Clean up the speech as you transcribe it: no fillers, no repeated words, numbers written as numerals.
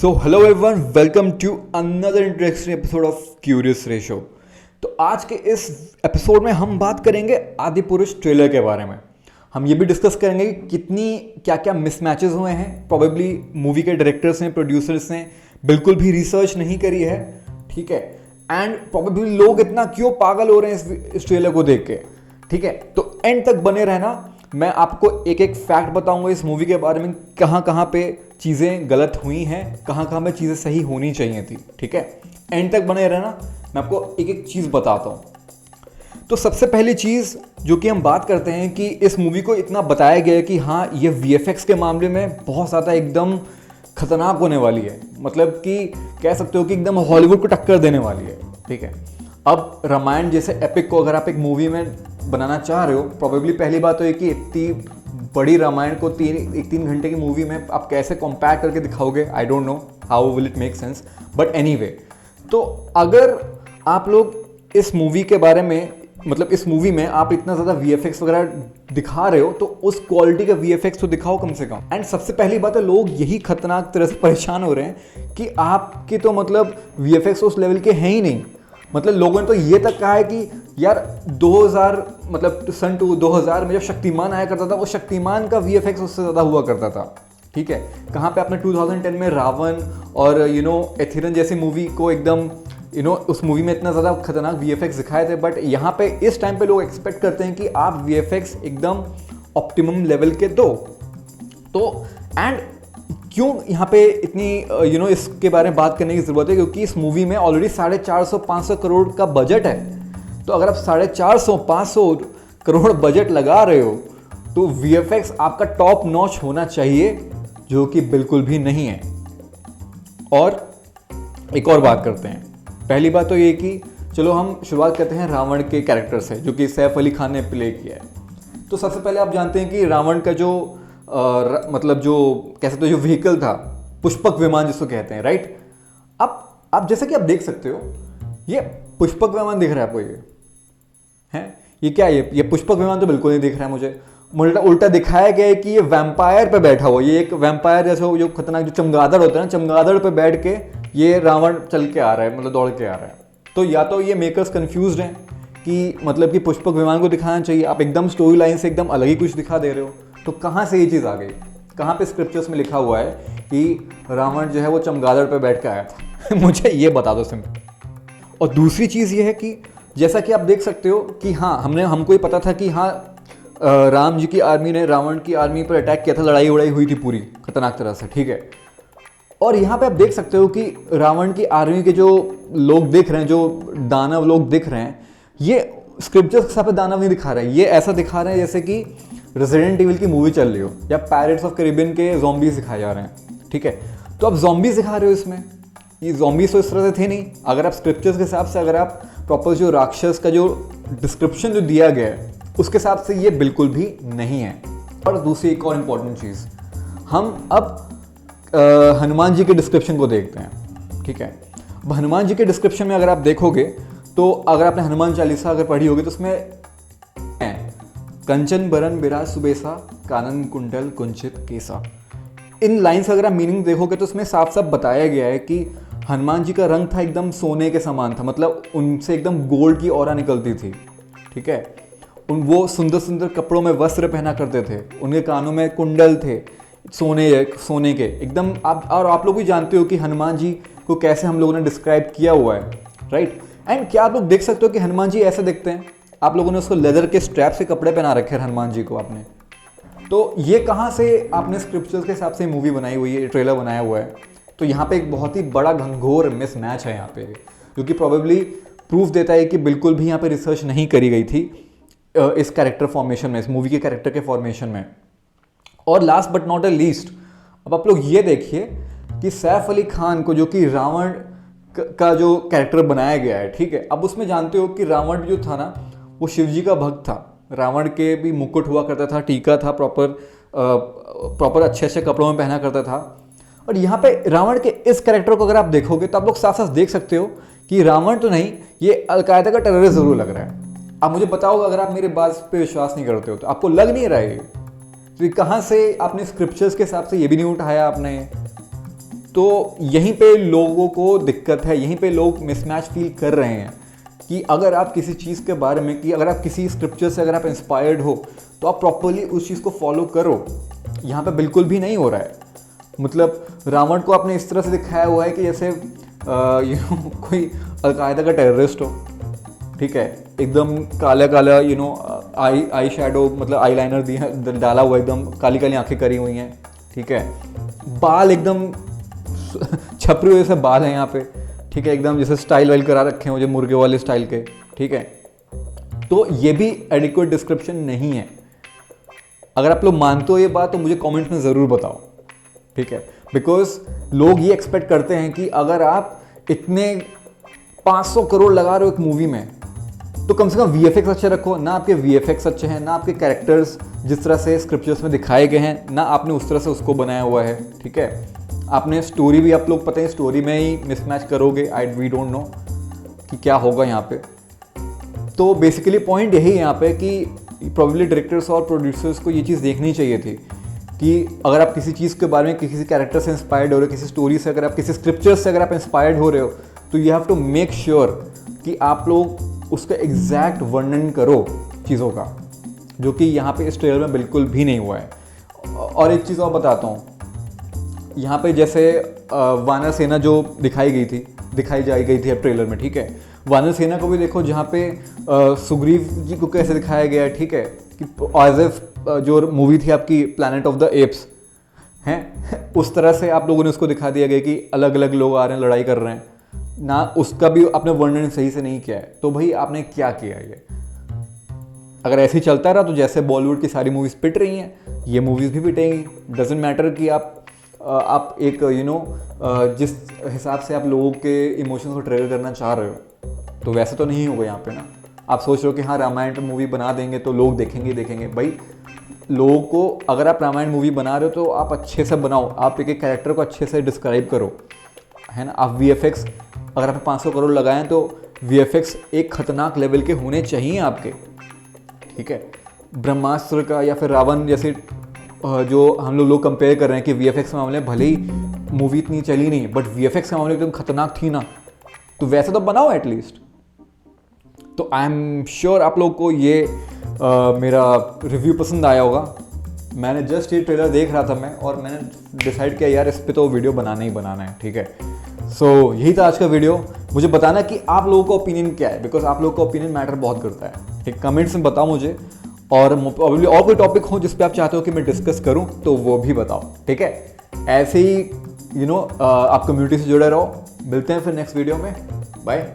So hello everyone, welcome to another interesting episode of curious ratio. तो आज के इस एपिसोड में हम बात करेंगे आदि पुरुष ट्रेलर के बारे में। हम ये भी डिस्कस करेंगे कि कितनी क्या क्या मिसमैचेस हुए हैं। प्रॉबेबली मूवी के डायरेक्टर्स ने, प्रोड्यूसर्स ने बिल्कुल भी रिसर्च नहीं करी है, ठीक है। एंड प्रॉबेबली लोग इतना क्यों पागल हो रहे हैं इस ट्रेलर को देख के, ठीक है। तो एंड तक बने रहना, मैं आपको एक एक फैक्ट बताऊंगा इस मूवी के बारे में, कहाँ कहाँ पे चीज़ें गलत हुई हैं, कहाँ कहाँ पे चीज़ें सही होनी चाहिए थी, ठीक है। एंड तक बने रहना, मैं आपको एक एक चीज़ बताता हूँ। तो सबसे पहली चीज़ जो कि हम बात करते हैं कि इस मूवी को इतना बताया गया है कि हाँ, ये वीएफएक्स के मामले में बहुत ज़्यादा एकदम खतरनाक होने वाली है। मतलब कि कह सकते हो कि एकदम हॉलीवुड को टक्कर देने वाली है, ठीक है। अब रामायण जैसे एपिक को अगर आप एक मूवी में बनाना चाह रहे हो, प्रोबेबली पहली बात तो ये कि इतनी बड़ी रामायण को तीन घंटे की मूवी में आप कैसे कॉम्पैक्ट करके दिखाओगे। I don't know how will it make sense, but anyway. तो अगर आप लोग इस मूवी के बारे में, मतलब इस मूवी में आप इतना ज़्यादा वीएफएक्स वगैरह दिखा रहे हो, तो उस क्वालिटी का वीएफएक्स तो दिखाओ कम से कम। एंड सबसे पहली बात है, लोग यही खतरनाक तरह से परेशान हो रहे हैं कि आपके तो मतलब वीएफएक्स उस लेवल के हैं ही नहीं। मतलब लोगों ने तो ये तक कहा है कि यार 2000 मतलब सन 2000 में जब शक्तिमान आया करता था, वो शक्तिमान का वीएफएक्स उससे ज़्यादा हुआ करता था, ठीक है। कहाँ पे आपने 2010 में रावण और एथिरन जैसी मूवी को एकदम उस मूवी में इतना ज़्यादा खतरनाक वीएफएक्स दिखाए थे। बट यहाँ पे इस टाइम पे लोग एक्सपेक्ट करते हैं कि आप वीएफएक्स एकदम ऑप्टिमम लेवल के दो। तो एंड क्यों यहाँ पे इतनी इसके बारे में बात करने की ज़रूरत है, क्योंकि इस मूवी में ऑलरेडी 450-500 करोड़ का बजट है। तो अगर आप 450-500 करोड़ बजट लगा रहे हो, तो वीएफएक्स आपका टॉप नॉच होना चाहिए, जो कि बिल्कुल भी नहीं है। और एक और बात करते हैं। पहली बात तो ये कि चलो हम शुरुआत करते हैं रावण के कैरेक्टर से, जो कि सैफ अली खान ने प्ले किया है। तो सबसे पहले आप जानते हैं कि रावण का जो मतलब जो कह सकते हो जो व्हीकल था, पुष्पक विमान जिसको कहते हैं, राइट। अब आप जैसे कि आप देख सकते हो, ये पुष्पक विमान दिख रहा है आपको, ये है, ये क्या है? ये पुष्पक विमान तो बिल्कुल नहीं दिख रहा है मुझे उल्टा दिखाया गया है कि ये वैम्पायर पे बैठा हुआ, ये एक वैम्पायर जैसे जो खतरनाक जो चमगादड़ होता है ना, चमगादड़ पे बैठ के ये रावण चल के आ रहा है, मतलब दौड़ के आ रहा है। तो या तो ये मेकर्स कंफ्यूज्ड हैं कि मतलब कि पुष्पक विमान को दिखाना चाहिए, आप एकदम स्टोरी लाइन से एकदम अलग ही कुछ दिखा दे रहे हो। तो कहाँ से ये चीज़ आ गई? कहाँ पे स्क्रिप्चर्स में लिखा हुआ है कि रावण जो है वो चमगादड़ पे बैठ के आया था? मुझे ये बता दो सिंपल। और दूसरी चीज़ ये है कि जैसा कि आप देख सकते हो कि हाँ, हमको ये पता था कि हाँ, राम जी की आर्मी ने रावण की आर्मी पर अटैक किया था, लड़ाई उड़ाई हुई थी पूरी खतरनाक तरह से, ठीक है। और यहाँ पे आप देख सकते हो कि रावण की आर्मी के जो लोग दिख रहे हैं, जो दानव लोग दिख रहे हैं, ये स्क्रिप्चर्स के हिसाब से दानव नहीं दिखा रहे हैं। ये ऐसा दिखा रहे हैं जैसे कि रेजिडेंट इविल की मूवी चल रही हो या पैरेट्स ऑफ कैरिबियन के ज़ॉम्बीज़ दिखाए जा रहे हैं, ठीक है। तो आप ज़ॉम्बीज़ दिखा रहे हो इसमें, ये ज़ॉम्बीज़ तो इस तरह से थे नहीं। अगर आप स्क्रिप्चर्स के हिसाब से, अगर आप प्रॉपर जो राक्षस का जो डिस्क्रिप्शन जो दिया गया है उसके हिसाब से, ये बिल्कुल भी नहीं है। और दूसरी एक और इम्पॉर्टेंट चीज़, हम अब हनुमान जी के डिस्क्रिप्शन को देखते हैं, ठीक है। अब हनुमान जी के डिस्क्रिप्शन में अगर आप देखोगे, तो अगर आपने हनुमान चालीसा अगर पढ़ी होगी, तो उसमें कंचन बरन बिराज सुबेसा, कानन कुंडल कुंचित केसा। इन लाइन्स अगर आप मीनिंग देखोगे तो उसमें साफ साफ बताया गया है कि हनुमान जी का रंग था एकदम सोने के समान था, मतलब उनसे एकदम गोल्ड की ऑरा निकलती थी, ठीक है। वो सुंदर सुंदर कपड़ों में वस्त्र पहना करते थे, उनके कानों में कुंडल थे सोने के एकदम। आप लोग भी जानते हो कि हनुमान जी को कैसे हम लोगों ने डिस्क्राइब किया हुआ है, राइट। एंड क्या आप लोग देख सकते हो कि हनुमान जी ऐसे दिखते हैं? आप लोगों ने उसको लेदर के स्ट्रैप से कपड़े पहना रखे हैं हनुमान जी को आपने। तो ये कहाँ से आपने स्क्रिप्चर्स के हिसाब से मूवी बनाई हुई है, ट्रेलर बनाया हुआ है? तो यहाँ पे एक बहुत ही बड़ा घंघोर मिसमैच है यहाँ पे, जो कि प्रोबेबली प्रूफ देता है कि बिल्कुल भी यहाँ पे रिसर्च नहीं करी गई थी इस कैरेक्टर फॉर्मेशन में, इस मूवी के कैरेक्टर के फॉर्मेशन में। और last but not a least, अब आप लोग ये देखिए कि सैफ अली खान को, जो कि रावण का जो कैरेक्टर बनाया गया है, ठीक है। अब उसमें जानते हो कि रावण जो था ना, वो शिव जी का भक्त था। रावण के भी मुकुट हुआ करता था, टीका था, प्रॉपर अच्छे अच्छे कपड़ों में पहना करता था। और यहाँ पे रावण के इस कैरेक्टर को अगर आप देखोगे, तो आप लोग साफ साफ देख सकते हो कि रावण तो नहीं, ये अलकायदा का टेररिस्ट जरूर लग रहा है। आप मुझे बताओ, अगर आप मेरे बात पे विश्वास नहीं करते हो तो आपको लग नहीं रहा है? तो कहाँ से आपने स्क्रिप्चर्स के हिसाब से ये भी नहीं उठाया आपने? तो यहीं पे लोगों को दिक्कत है, यहीं पे लोग मिसमैच फील कर रहे हैं कि अगर आप किसी चीज़ के बारे में, कि अगर आप किसी स्क्रिप्चर से अगर आप इंस्पायर्ड हो तो आप प्रॉपरली उस चीज़ को फॉलो करो। यहाँ पे बिल्कुल भी नहीं हो रहा है। मतलब रावण को आपने इस तरह से दिखाया हुआ है कि जैसे कोई अलकायदा का टेररिस्ट हो, ठीक है, एकदम काला काला आई शैडो, मतलब आई लाइनर दिया डाला हुआ, एकदम काली काली आंखें करी हुई हैं, ठीक है, बाल एकदम छपरे हुए से बाल हैं यहाँ पे, ठीक है, एकदम जैसे स्टाइल वाइल करा रखे हैं मुझे मुर्गे वाले स्टाइल के, ठीक है। तो ये भी एडिक्वेट डिस्क्रिप्शन नहीं है। अगर आप लोग मानते हो ये बात तो मुझे कमेंट्स में ज़रूर बताओ, ठीक है, बिकॉज लोग ये एक्सपेक्ट करते हैं कि अगर आप इतने 500 करोड़ लगा रहे हो एक मूवी में तो कम से कम VFX अच्छे रखो। ना आपके VFX अच्छे हैं, ना आपके कैरेक्टर्स जिस तरह से स्क्रिप्चर्स में दिखाए गए हैं, ना आपने उस तरह से उसको बनाया हुआ है, ठीक है। आपने स्टोरी भी, आप लोग पता है स्टोरी में ही मिसमैच करोगे, वी डोंट नो कि क्या होगा यहाँ पे। तो बेसिकली पॉइंट यही है यहाँ पे कि प्रोबेबली डायरेक्टर्स और प्रोड्यूसर्स को ये चीज़ देखनी चाहिए थी कि अगर आप किसी चीज़ के बारे में, किसी कैरेक्टर से इंस्पायर्ड हो रहे हो, किसी स्टोरी से, अगर आप किसी स्क्रिप्चर से अगर आप इंस्पायर्ड हो रहे हो, तो you have to make sure कि आप लोग उसका एग्जैक्ट वर्णन करो चीज़ों का, जो कि यहाँ पे इस ट्रेलर में बिल्कुल भी नहीं हुआ है। और एक चीज़ और बताता हूँ, यहाँ पे जैसे वानर सेना जो दिखाई जाई गई थी अब ट्रेलर में, ठीक है, वानर सेना को भी देखो जहाँ पे सुग्रीव जी को कैसे दिखाया गया है, ठीक है, कि एज एफ जो मूवी थी आपकी प्लैनेट ऑफ द एप्स हैं, उस तरह से आप लोगों ने उसको दिखा दिया गया कि अलग अलग लोग आ रहे हैं, लड़ाई कर रहे हैं ना, उसका भी आपने वर्णन सही से नहीं किया है। तो भाई आपने क्या किया ये? अगर ऐसे ही चलता रहा तो जैसे बॉलीवुड की सारी मूवीज़ पिट रही हैं, ये मूवीज़ भी पिटेंगी। डजेंट मैटर कि आप एक जिस हिसाब से आप लोगों के इमोशंस को ट्रिगर करना चाह रहे हो, तो वैसे तो नहीं होगा यहाँ पे ना। आप सोच रहे हो कि हाँ रामायण पर मूवी बना देंगे तो लोग देखेंगे। भाई लोगों को, अगर आप रामायण मूवी बना रहे हो तो आप अच्छे से बनाओ, आप एक कैरेक्टर को अच्छे से डिस्क्राइब करो, है ना। आप VFX अगर आप 500 करोड़ लगाएं तो VFX एक खतरनाक लेवल के होने चाहिए आपके, ठीक है। ब्रह्मास्त्र का या फिर रावण जैसे जो हम लोग कंपेयर कर रहे हैं कि VFX के मामले में भले ही मूवी इतनी चली नहीं, बट VFX के मामले में एकदम खतरनाक थी ना, तो वैसे तो बनाओ एटलीस्ट। तो आई एम श्योर आप लोग को ये मेरा रिव्यू पसंद आया होगा। मैंने जस्ट ये ट्रेलर देख रहा था मैं, और मैंने डिसाइड किया यार इस पे तो वीडियो बनाना ही बनाना है, ठीक है। सो यही था आज का वीडियो। मुझे बताना कि आप लोगों का ओपिनियन क्या है, बिकॉज आप लोगों का ओपिनियन मैटर बहुत करता है, ठीक। कमेंट्स में बताओ मुझे, और प्रॉब्लली और कोई टॉपिक हो जिस पे आप चाहते हो कि मैं डिस्कस करूं तो वो भी बताओ, ठीक है। ऐसे ही आप कम्युनिटी से जुड़े रहो। मिलते हैं फिर नेक्स्ट वीडियो में। बाय।